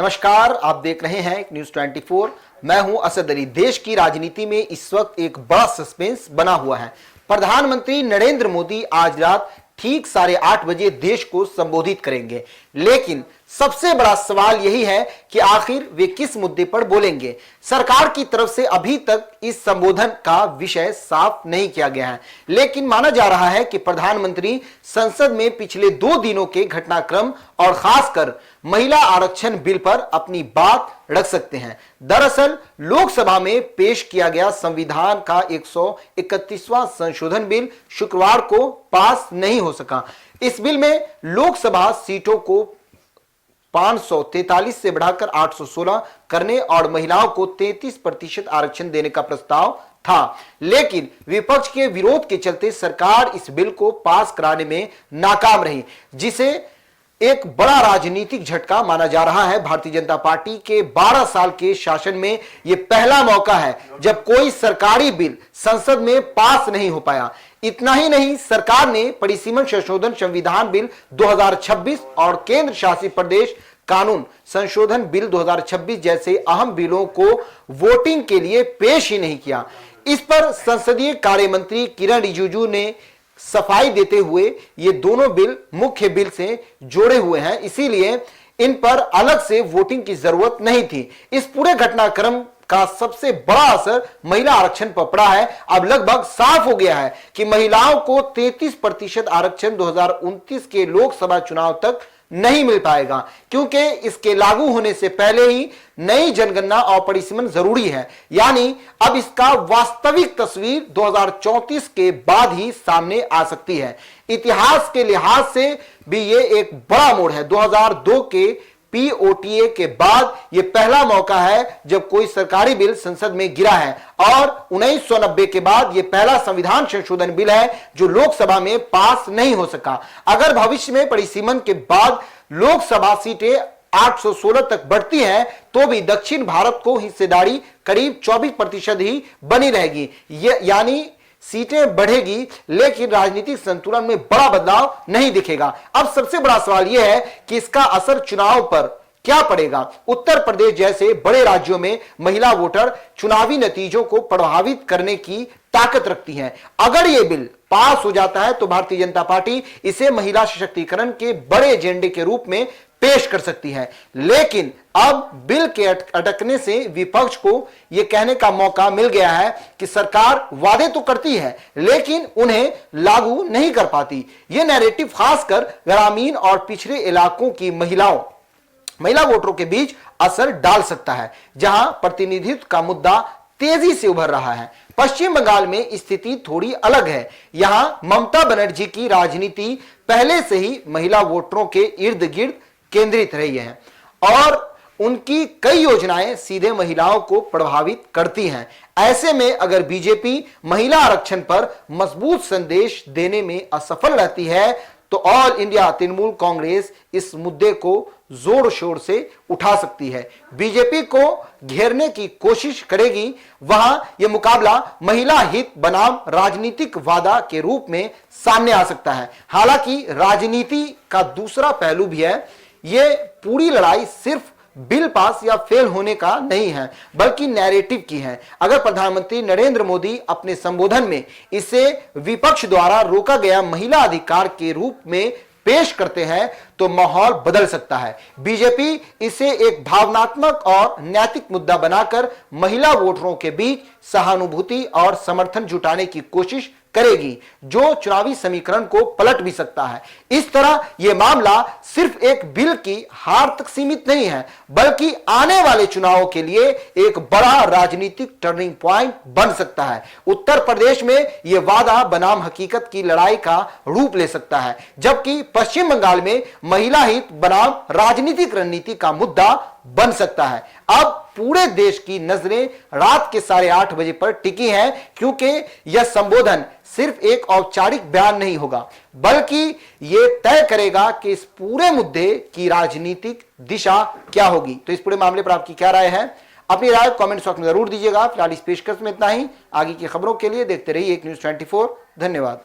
नमस्कार, आप देख रहे हैं न्यूज 24। मैं हूं असद अली। देश की राजनीति में इस वक्त एक बड़ा सस्पेंस बना हुआ है। प्रधानमंत्री नरेंद्र मोदी आज रात ठीक 8:30 बजे देश को संबोधित करेंगे, लेकिन सबसे बड़ा सवाल यही है कि आखिर वे किस मुद्दे पर बोलेंगे। सरकार की तरफ से अभी तक इस संबोधन का विषय साफ नहीं किया गया है, लेकिन माना जा रहा है कि प्रधानमंत्री संसद में पिछले 2 दिनों के घटनाक्रम और खासकर महिला आरक्षण बिल पर अपनी बात रख सकते हैं। दरअसल लोकसभा में पेश किया गया संविधान का 131वां संशोधन बिल शुक्रवार को पास नहीं हो सका। इस बिल में लोकसभा सीटों को 543 से बढ़ाकर 816 करने और महिलाओं को 33% आरक्षण देने का प्रस्ताव था, लेकिन विपक्ष के विरोध के चलते सरकार इस बिल को पास कराने में नाकाम रही, जिसे एक बड़ा राजनीतिक झटका माना जा रहा है। भारतीय जनता पार्टी के 12 साल के शासन में यह पहला मौका है जब कोई सरकारी बिल संसद में पास नहीं हो पाया। इतना ही नहीं, सरकार ने परिसीमन संशोधन संविधान बिल 2026 और केंद्र शासित प्रदेश कानून संशोधन बिल 2026 जैसे अहम बिलों को वोटिंग के लिए पेश ही नहीं किया। इस पर संसदीय कार्य मंत्री किरण रिजिजू ने सफाई देते हुए ये दोनों बिल मुख्य बिल से जोड़े हुए हैं, इसीलिए इन पर अलग से वोटिंग की जरूरत नहीं थी। इस पूरे घटनाक्रम का सबसे बड़ा असर महिला आरक्षण पर पड़ा है। अब लगभग साफ हो गया है कि महिलाओं को 33% आरक्षण 2029 के लोकसभा चुनाव तक नहीं मिल पाएगा, क्योंकि इसके लागू होने से पहले ही नई जनगणना और परिसीमन जरूरी है। यानी अब इसका वास्तविक तस्वीर 2034 के बाद ही सामने आ सकती है। इतिहास के लिहाज से भी यह एक बड़ा मोड़ है। 2002 के पीओटीए के बाद यह पहला मौका है जब कोई सरकारी बिल संसद में गिरा है, और 1990 के बाद यह पहला संविधान संशोधन बिल है जो लोकसभा में पास नहीं हो सका। अगर भविष्य में परिसीमन के बाद लोकसभा सीटें 816 तक बढ़ती हैं तो भी दक्षिण भारत को हिस्सेदारी करीब 24% ही बनी रहेगी। यानी सीटें बढ़ेगी, लेकिन राजनीतिक संतुलन में बड़ा बदलाव नहीं दिखेगा। अब सबसे बड़ा सवाल यह है कि इसका असर चुनाव पर क्या पड़ेगा। उत्तर प्रदेश जैसे बड़े राज्यों में महिला वोटर चुनावी नतीजों को प्रभावित करने की ताकत रखती हैं। अगर यह बिल पास हो जाता है तो भारतीय जनता पार्टी इसे महिला सशक्तिकरण के बड़े एजेंडे के रूप में पेश कर सकती है, लेकिन अब बिल के अटकने से विपक्ष को यह कहने का मौका मिल गया है कि सरकार वादे तो करती है लेकिन उन्हें लागू नहीं कर पाती। यह नैरेटिव खासकर ग्रामीण और पिछड़े इलाकों की महिला वोटरों के बीच असर डाल सकता है, जहां प्रतिनिधित्व का मुद्दा तेजी से उभर रहा है। पश्चिम बंगाल में स्थिति थोड़ी अलग है। यहां ममता बनर्जी की राजनीति पहले से ही महिला वोटरों के इर्द गिर्द केंद्रित रही है और उनकी कई योजनाएं सीधे महिलाओं को प्रभावित करती हैं। ऐसे में अगर बीजेपी महिला आरक्षण पर मजबूत संदेश देने में असफल रहती है तो ऑल इंडिया तृणमूल कांग्रेस इस मुद्दे को जोर शोर से उठा सकती है, बीजेपी को घेरने की कोशिश करेगी। वहां यह मुकाबला महिला हित बनाम राजनीतिक वादा के रूप में सामने आ सकता है। हालांकि राजनीति का दूसरा पहलू भी है। यह पूरी लड़ाई सिर्फ बिल पास या फेल होने का नहीं है, बल्कि नैरेटिव की है। अगर प्रधानमंत्री नरेंद्र मोदी अपने संबोधन में इसे विपक्ष द्वारा रोका गया महिला अधिकार के रूप में पेश करते हैं तो माहौल बदल सकता है। बीजेपी इसे एक भावनात्मक और नैतिक मुद्दा बनाकर महिला वोटरों के बीच सहानुभूति और समर्थन जुटाने की कोशिश करेगी, जो चुनावी समीकरण को पलट भी सकता है। इस तरह यह मामला सिर्फ एक बिल की हार तक सीमित नहीं है, बल्कि आने वाले चुनावों के लिए एक बड़ा राजनीतिक टर्निंग पॉइंट बन सकता है। उत्तर प्रदेश में यह वादा बनाम हकीकत की लड़ाई का रूप ले सकता है, जबकि पश्चिम बंगाल में महिला हित बनाम राजनीतिक रणनीति का मुद्दा बन सकता है। अब पूरे देश की नजरें रात के 8:30 बजे पर टिकी हैं, क्योंकि यह संबोधन सिर्फ एक औपचारिक बयान नहीं होगा, बल्कि यह तय करेगा कि इस पूरे मुद्दे की राजनीतिक दिशा क्या होगी। तो इस पूरे मामले पर आपकी क्या राय है? अपनी राय कमेंट बॉक्स में जरूर दीजिएगा। फिलहाल इस पेशकश में इतना ही। आगे की खबरों के लिए देखते रहिए न्यूज 24। धन्यवाद।